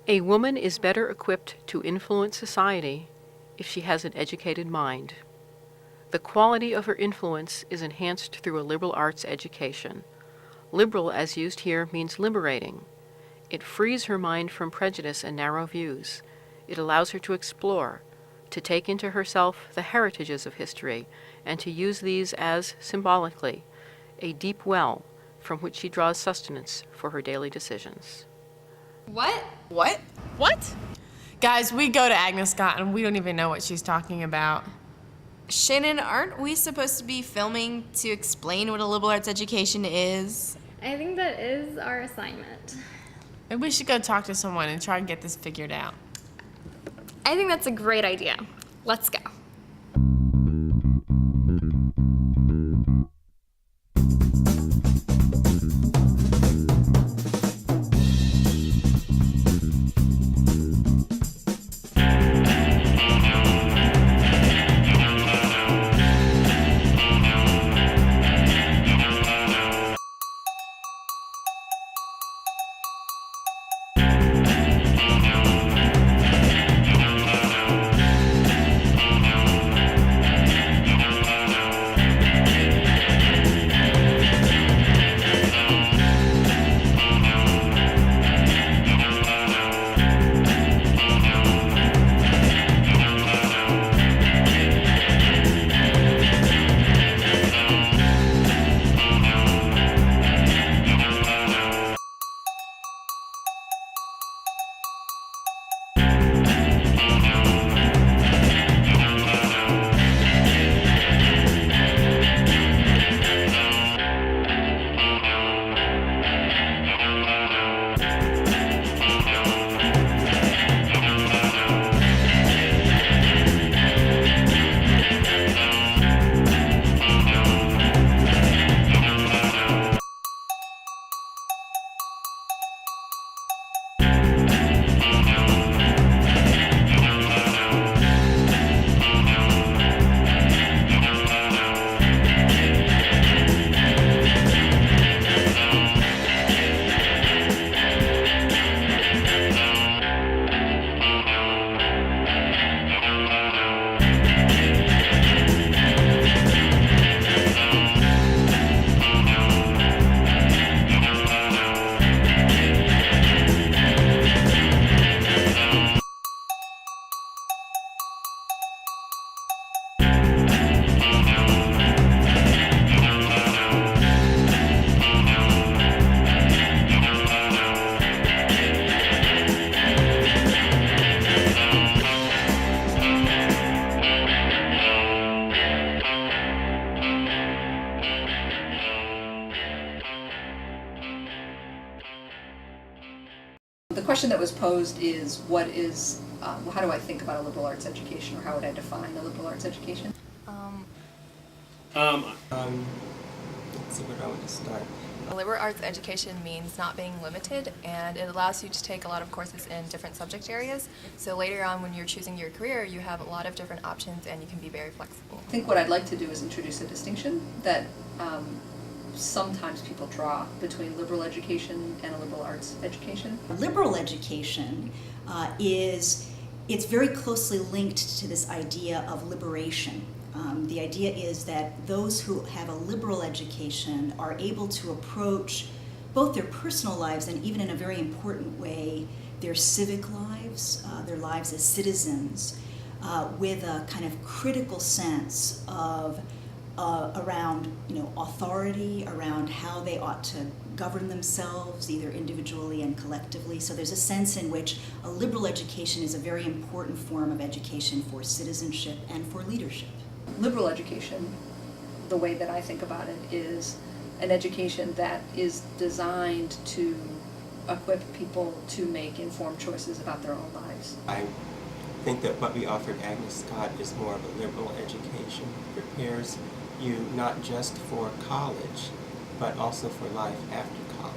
A woman is better equipped to influence society if she has an educated mind. The quality of her influence is enhanced through a liberal arts education. Liberal, as used here, means liberating. It frees her mind from prejudice and narrow views. It allows her to explore, to take into herself the heritages of history, and to use these as, symbolically, a deep well from which she draws sustenance for her daily decisions. What? What? What? Guys, we go to Agnes Scott and we don't even know what she's talking about. Shannon, aren't we supposed to be filming to explain what a liberal arts education is? I think that is our assignment. Maybe we should go talk to someone and try and get this figured out. I think that's a great idea. Let's go. The question that was posed is, how do I think about a liberal arts education, or how would I define a liberal arts education? Let's see where I would start. A liberal arts education means not being limited, and it allows you to take a lot of courses in different subject areas. So later on when you're choosing your career, you have a lot of different options and you can be very flexible. I think what I'd like to do is introduce a distinction that sometimes people draw between liberal education and a liberal arts education. Liberal education it's very closely linked to this idea of liberation. The idea is that those who have a liberal education are able to approach both their personal lives and, even in a very important way, their civic lives, their lives as citizens, with a kind of critical sense of around authority, around how they ought to govern themselves, either individually and collectively. So there's a sense in which a liberal education is a very important form of education for citizenship and for leadership. Liberal education, the way that I think about it, is an education that is designed to equip people to make informed choices about their own lives. I think that what we offered Agnes Scott is more of a liberal education. It prepares you not just for college, but also for life after college.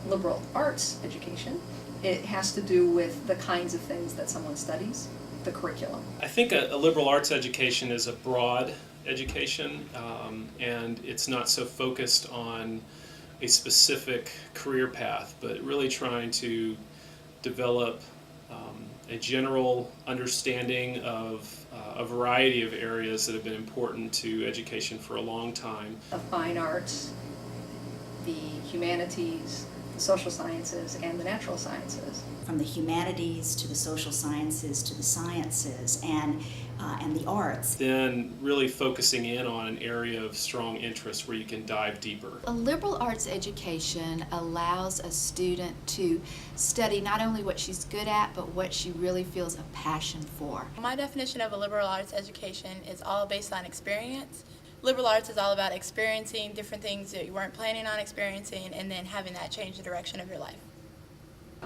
Liberal arts education, it has to do with the kinds of things that someone studies, the curriculum. I think a liberal arts education is a broad education, and it's not so focused on a specific career path, but really trying to develop a general understanding of a variety of areas that have been important to education for a long time. The fine arts, the humanities, the social sciences, and the natural sciences. From the humanities to the social sciences to the sciences and the arts. Then really focusing in on an area of strong interest where you can dive deeper. A liberal arts education allows a student to study not only what she's good at, but what she really feels a passion for. My definition of a liberal arts education is all based on experience. Liberal arts is all about experiencing different things that you weren't planning on experiencing and then having that change the direction of your life.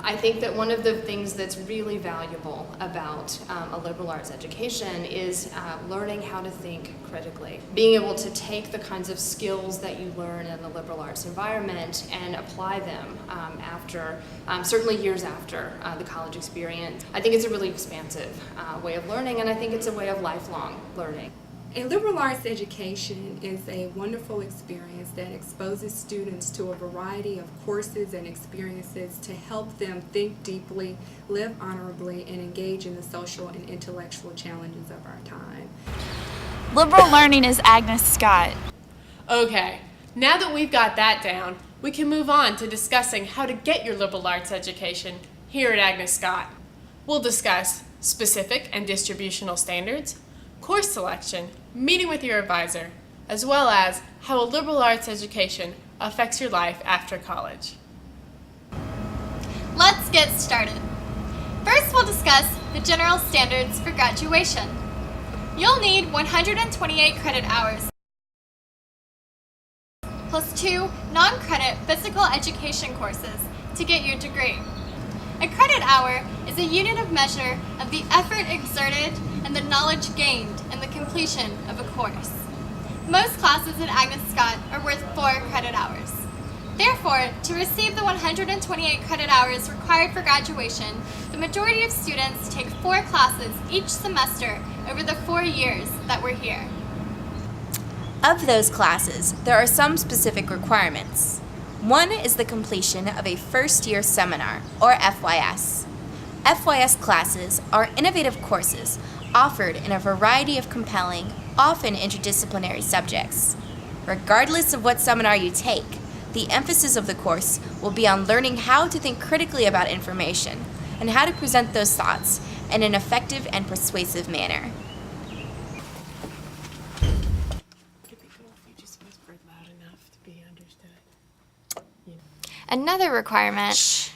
I think that one of the things that's really valuable about a liberal arts education is learning how to think critically. Being able to take the kinds of skills that you learn in the liberal arts environment and apply them after, certainly years after the college experience. I think it's a really expansive way of learning, and I think it's a way of lifelong learning. A liberal arts education is a wonderful experience that exposes students to a variety of courses and experiences to help them think deeply, live honorably, and engage in the social and intellectual challenges of our time. Liberal learning is Agnes Scott. Okay, now that we've got that down, we can move on to discussing how to get your liberal arts education here at Agnes Scott. We'll discuss specific and distributional standards, course selection, meeting with your advisor, as well as how a liberal arts education affects your life after college. Let's get started. First, we'll discuss the general standards for graduation. You'll need 128 credit hours, plus 2 non-credit physical education courses to get your degree. A credit hour is a unit of measure of the effort exerted and the knowledge gained in the completion of a course. Most classes at Agnes Scott are worth 4 credit hours. Therefore, to receive the 128 credit hours required for graduation, the majority of students take 4 classes each semester over the 4 years that we're here. Of those classes, there are some specific requirements. One is the completion of a first-year seminar, or FYS. FYS classes are innovative courses offered in a variety of compelling, often interdisciplinary subjects. Regardless of what seminar you take, the emphasis of the course will be on learning how to think critically about information and how to present those thoughts in an effective and persuasive manner. Another requirement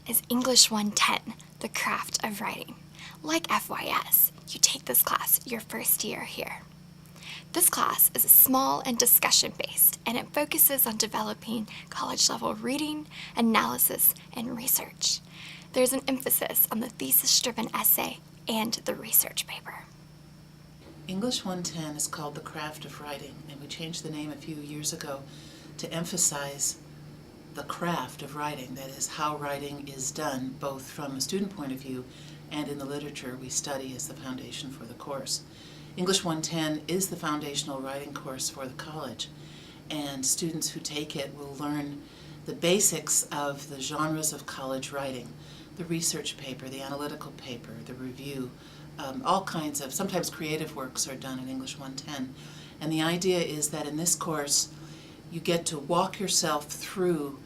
is English 110, the craft of writing. Like FYS, you take this class your first year here. This class is small and discussion-based, and it focuses on developing college-level reading, analysis, and research. There's an emphasis on the thesis-driven essay and the research paper. English 110 is called the craft of writing, and we changed the name a few years ago to emphasize the craft of writing, that is, how writing is done, both from a student point of view and in the literature we study as the foundation for the course. English 110 is the foundational writing course for the college, and students who take it will learn the basics of the genres of college writing, the research paper, the analytical paper, the review, all kinds of, sometimes creative works are done in English 110. And the idea is that in this course, you get to walk yourself through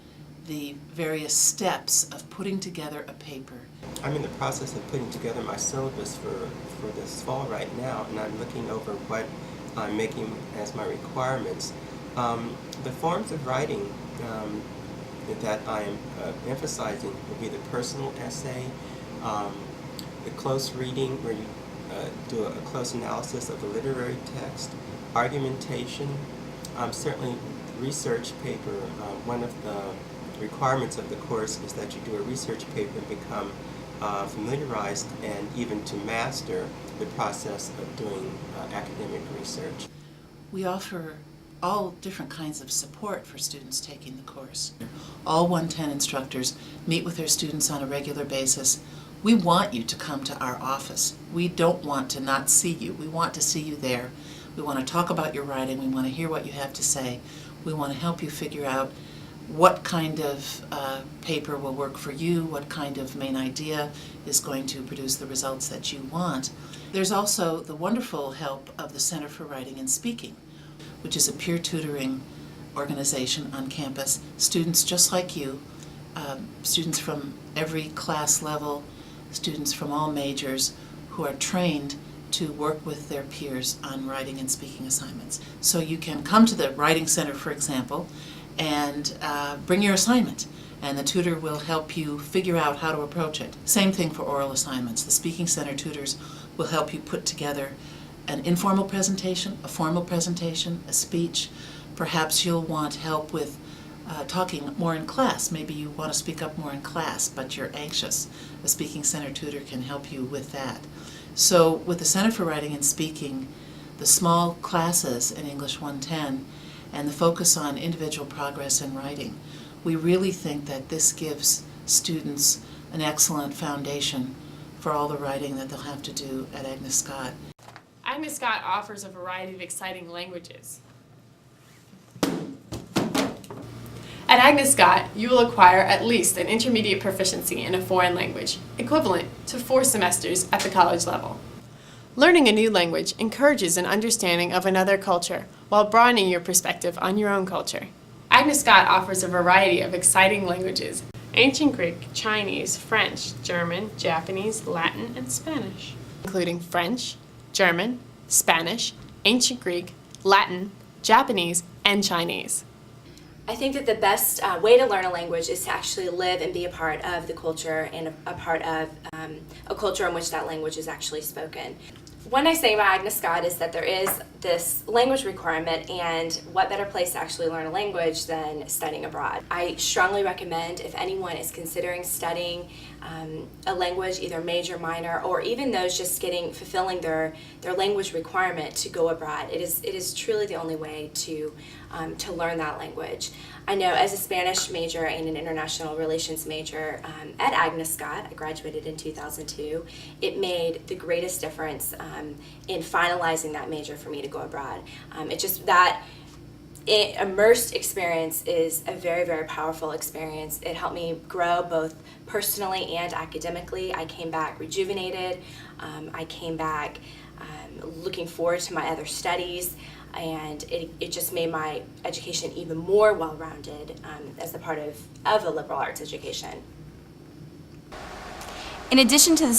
the various steps of putting together a paper. I'm in the process of putting together my syllabus for this fall right now, and I'm looking over what I'm making as my requirements. The forms of writing that I am emphasizing will be the personal essay, the close reading where you do a close analysis of the literary text, argumentation, certainly research paper. One of the requirements of the course is that you do a research paper and become familiarized and even to master the process of doing academic research. We offer all different kinds of support for students taking the course. All 110 instructors meet with their students on a regular basis. We want you to come to our office. We don't want to not see you. We want to see you there. We want to talk about your writing. We want to hear what you have to say. We want to help you figure out what kind of paper will work for you, what kind of main idea is going to produce the results that you want. There's also the wonderful help of the Center for Writing and Speaking, which is a peer tutoring organization on campus. Students just like you, students from every class level, students from all majors who are trained to work with their peers on writing and speaking assignments. So you can come to the Writing Center, for example, and bring your assignment, and the tutor will help you figure out how to approach it. Same thing for oral assignments. The Speaking Center tutors will help you put together an informal presentation, a formal presentation, a speech. Perhaps you'll want help with talking more in class. Maybe you want to speak up more in class, but you're anxious. A Speaking Center tutor can help you with that. So with the Center for Writing and Speaking, the small classes in English 110, and the focus on individual progress in writing, we really think that this gives students an excellent foundation for all the writing that they'll have to do at Agnes Scott. Agnes Scott offers a variety of exciting languages. At Agnes Scott, you will acquire at least an intermediate proficiency in a foreign language, equivalent to 4 semesters at the college level. Learning a new language encourages an understanding of another culture while broadening your perspective on your own culture. Agnes Scott offers a variety of exciting languages: Ancient Greek, Chinese, French, German, Japanese, Latin, and Spanish, including French, German, Spanish, Ancient Greek, Latin, Japanese, and Chinese. I think that the best way to learn a language is to actually live and be a part of the culture and a part of a culture in which that language is actually spoken. What I say about Agnes Scott is that there is this language requirement, and what better place to actually learn a language than studying abroad. I strongly recommend, if anyone is considering studying a language, either major, minor, or even those just fulfilling their language requirement, to go abroad. It is truly the only way to learn that language. I know as a Spanish major and an international relations major at Agnes Scott, I graduated in 2002, it made the greatest difference in finalizing that major for me to go abroad. Immersed experience is a very, very powerful experience. It helped me grow both personally and academically. I came back rejuvenated. I came back looking forward to my other studies, and it just made my education even more well-rounded as a part of a liberal arts education. In addition to the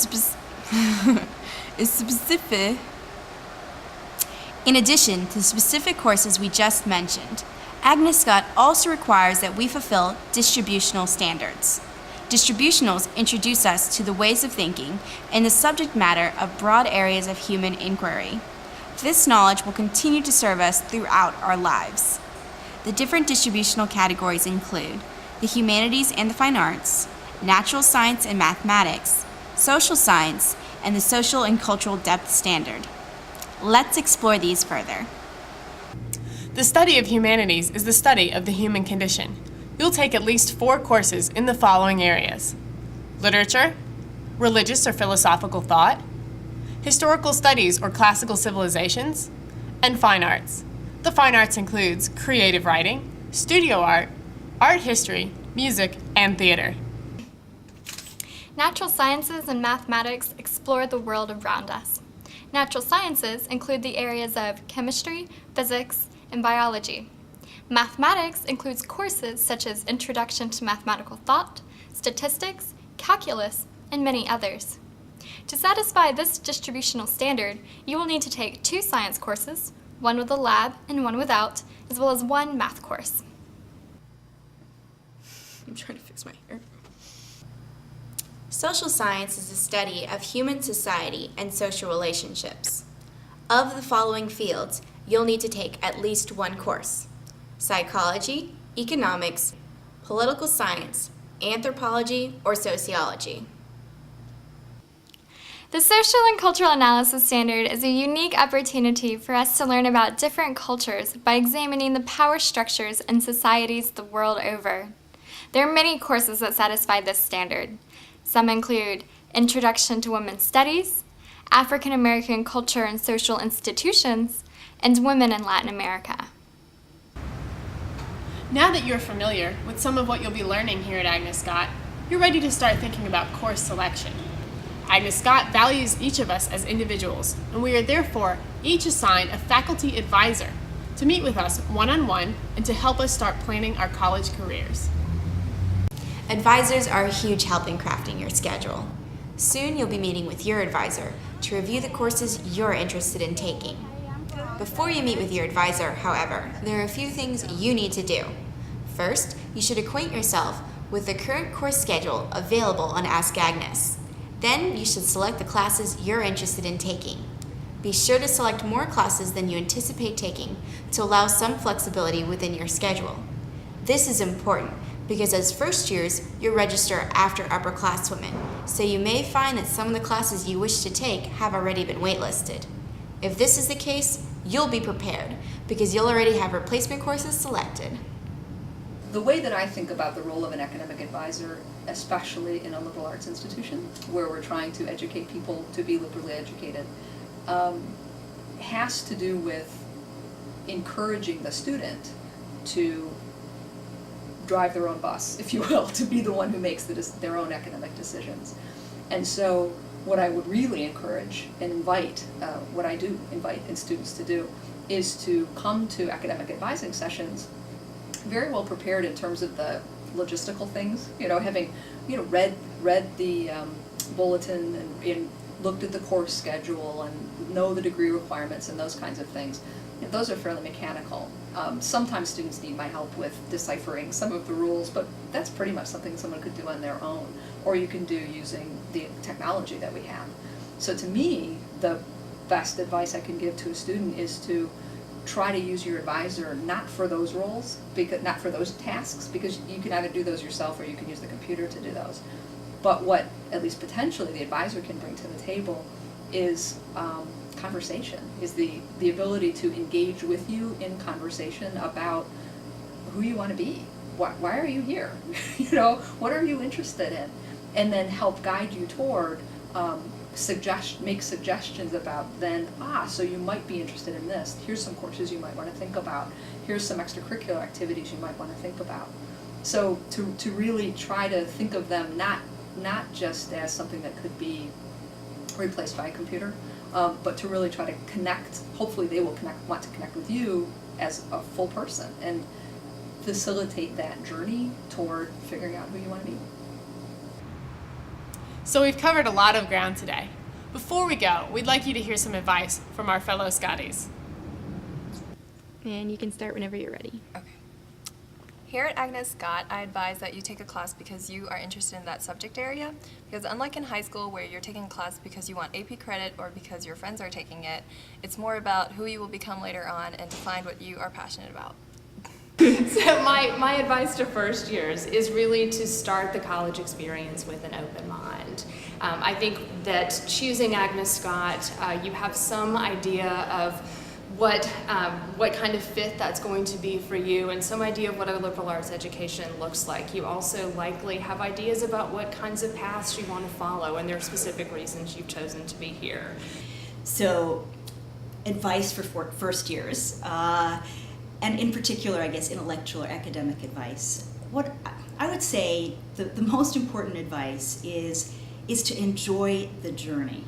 specific courses we just mentioned, Agnes Scott also requires that we fulfill distributional standards. Distributionals introduce us to the ways of thinking and the subject matter of broad areas of human inquiry. This knowledge will continue to serve us throughout our lives. The different distributional categories include the humanities and the fine arts, natural science and mathematics, social science, and the social and cultural depth standard. Let's explore these further. The study of humanities is the study of the human condition. You'll take at least 4 courses in the following areas: literature, religious or philosophical thought, historical studies or classical civilizations, and fine arts. The fine arts includes creative writing, studio art, art history, music, and theater. Natural sciences and mathematics explore the world around us. Natural sciences include the areas of chemistry, physics, and biology. Mathematics includes courses such as Introduction to Mathematical Thought, Statistics, Calculus, and many others. To satisfy this distributional standard, you will need to take 2 science courses, one with a lab and one without, as well as 1 math course. I'm trying to fix my hair. Social science is the study of human society and social relationships. Of the following fields, you'll need to take at least 1 course: psychology, economics, political science, anthropology, or sociology. The Social and Cultural Analysis Standard is a unique opportunity for us to learn about different cultures by examining the power structures in societies the world over. There are many courses that satisfy this standard. Some include Introduction to Women's Studies, African American Culture and Social Institutions, and Women in Latin America. Now that you're familiar with some of what you'll be learning here at Agnes Scott, you're ready to start thinking about course selection. Agnes Scott values each of us as individuals, and we are therefore each assigned a faculty advisor to meet with us one-on-one and to help us start planning our college careers. Advisors are a huge help in crafting your schedule. Soon you'll be meeting with your advisor to review the courses you're interested in taking. Before you meet with your advisor, however, there are a few things you need to do. First, you should acquaint yourself with the current course schedule available on Ask Agnes. Then you should select the classes you're interested in taking. Be sure to select more classes than you anticipate taking to allow some flexibility within your schedule. This is important because as first years, you'll register after upperclasswomen, so you may find that some of the classes you wish to take have already been waitlisted. If this is the case, you'll be prepared because you'll already have replacement courses selected. The way that I think about the role of an academic advisor, especially in a liberal arts institution where we're trying to educate people to be liberally educated, has to do with encouraging the student to drive their own bus, if you will, to be the one who makes their own academic decisions. And so what I would really encourage and invite, what I do invite students to do, is to come to academic advising sessions very well prepared in terms of the logistical things, having read the bulletin and looked at the course schedule and know the degree requirements and those kinds of things. Those are fairly mechanical. Sometimes students need my help with deciphering some of the rules, but that's pretty much something someone could do on their own, or you can do using the technology that we have. So to me, the best advice I can give to a student is to try to use your advisor not for those roles, not for those tasks, because you can either do those yourself or you can use the computer to do those. But what, at least potentially, the advisor can bring to the table is conversation, is the ability to engage with you in conversation about who you want to be. Why are you here? What are you interested in? And then help guide you toward make suggestions about then, so you might be interested in this. Here's some courses you might want to think about. Here's some extracurricular activities you might want to think about. So to really try to think of them not just as something that could be replaced by a computer, but to really try to connect. Hopefully they will want to connect with you as a full person and facilitate that journey toward figuring out who you want to be. So we've covered a lot of ground today. Before we go, we'd like you to hear some advice from our fellow Scotties. And you can start whenever you're ready. Okay. Here at Agnes Scott, I advise that you take a class because you are interested in that subject area, because unlike in high school where you're taking a class because you want AP credit or because your friends are taking it, it's more about who you will become later on and to find what you are passionate about. So my advice to first years is really to start the college experience with an open mind. I think that choosing Agnes Scott, you have some idea of what kind of fit that's going to be for you and some idea of what a liberal arts education looks like. You also likely have ideas about what kinds of paths you want to follow, and there are specific reasons you've chosen to be here. So, advice for first years. And in particular, I guess, intellectual or academic advice. What I would say the most important advice is to enjoy the journey.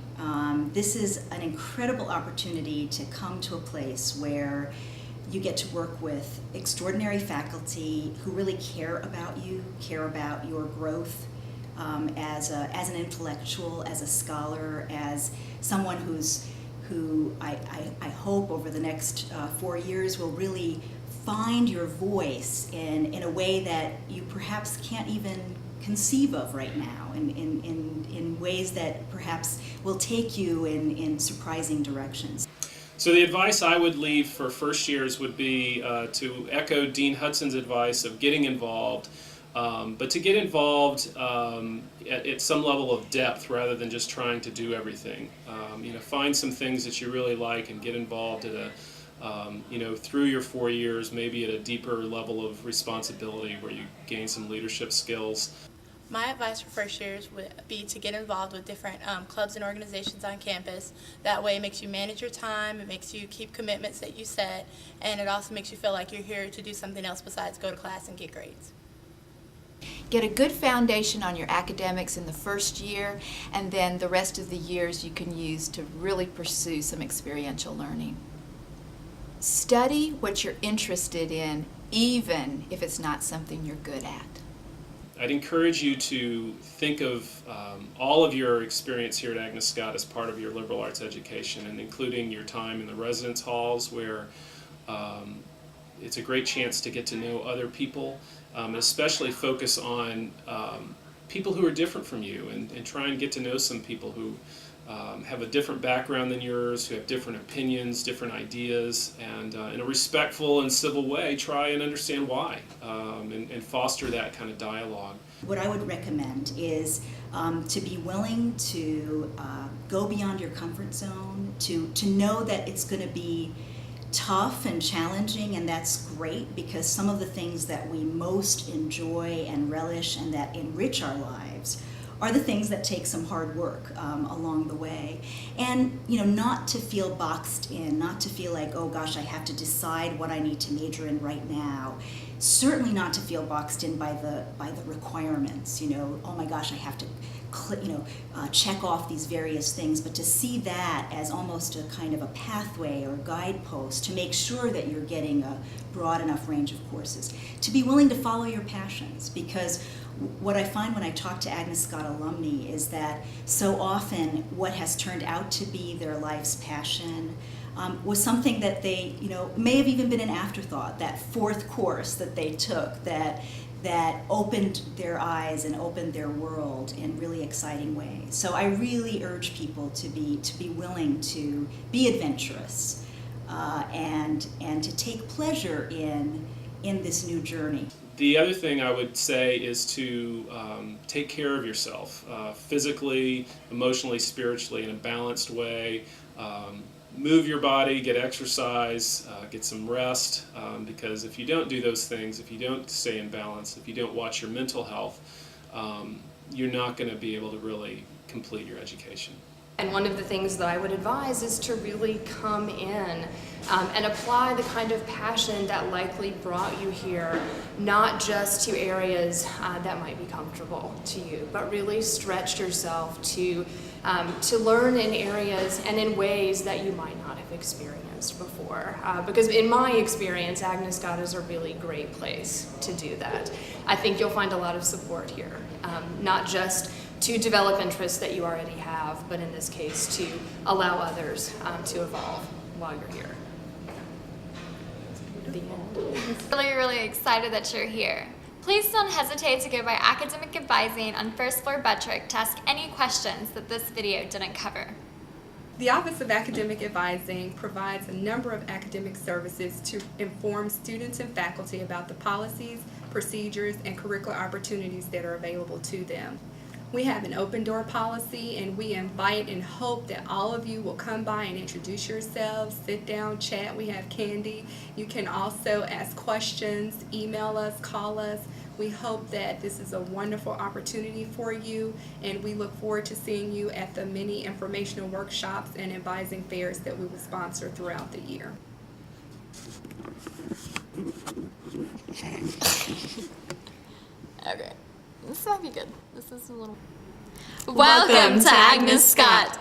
This is an incredible opportunity to come to a place where you get to work with extraordinary faculty who really care about you, care about your growth as an intellectual, as a scholar, as someone who I hope over the next 4 years will really find your voice in a way that you perhaps can't even conceive of right now, in ways that perhaps will take you in surprising directions. So the advice I would leave for first years would be to echo Dean Hudson's advice of getting involved, but to get involved at some level of depth rather than just trying to do everything. Find some things that you really like and get involved at a through your 4 years, maybe at a deeper level of responsibility where you gain some leadership skills. My advice for first years would be to get involved with different clubs and organizations on campus. That way it makes you manage your time, it makes you keep commitments that you set, and it also makes you feel like you're here to do something else besides go to class and get grades. Get a good foundation on your academics in the first year, and then the rest of the years you can use to really pursue some experiential learning. Study what you're interested in, even if it's not something you're good at. I'd encourage you to think of all of your experience here at Agnes Scott as part of your liberal arts education, and including your time in the residence halls, where it's a great chance to get to know other people, especially focus on people who are different from you, and try and get to know some people who have a different background than yours, who have different opinions, different ideas, and in a respectful and civil way, try and understand why, and foster that kind of dialogue. What I would recommend is to be willing to go beyond your comfort zone, to know that it's going to be tough and challenging, and that's great, because some of the things that we most enjoy and relish and that enrich our lives are the things that take some hard work along the way. And not to feel boxed in, not to feel like, oh gosh, I have to decide what I need to major in right now. Certainly not to feel boxed in by the requirements. Oh my gosh, I have to check off these various things, but to see that as almost a kind of a pathway or guidepost to make sure that you're getting a broad enough range of courses. To be willing to follow your passions, because what I find when I talk to Agnes Scott alumni is that so often what has turned out to be their life's passion was something that they, may have even been an afterthought, that fourth course that they took that opened their eyes and opened their world in really exciting ways. So I really urge people to be willing to be adventurous and to take pleasure in this new journey. The other thing I would say is to take care of yourself physically, emotionally, spiritually, in a balanced way. Move your body, get exercise, get some rest, because if you don't do those things, if you don't stay in balance, if you don't watch your mental health, you're not going to be able to really complete your education. And one of the things that I would advise is to really come in and apply the kind of passion that likely brought you here, not just to areas that might be comfortable to you, but really stretch yourself to learn in areas and in ways that you might not have experienced before. Because in my experience, Agnes Scott is a really great place to do that. I think you'll find a lot of support here, not just to develop interests that you already have, but in this case to allow others to evolve while you're here. The end. Really excited that you're here. Please don't hesitate to go by Academic Advising on First Floor Buttrick to ask any questions that this video didn't cover. The Office of Academic Advising provides a number of academic services to inform students and faculty about the policies, procedures, and curricular opportunities that are available to them. We have an open door policy, and we invite and hope that all of you will come by and introduce yourselves, sit down, chat. We have candy. You can also ask questions, email us, call us. We hope that this is a wonderful opportunity for you, and we look forward to seeing you at the many informational workshops and advising fairs that we will sponsor throughout the year. Okay, this might be good. This is a little... Welcome to Agnes Scott.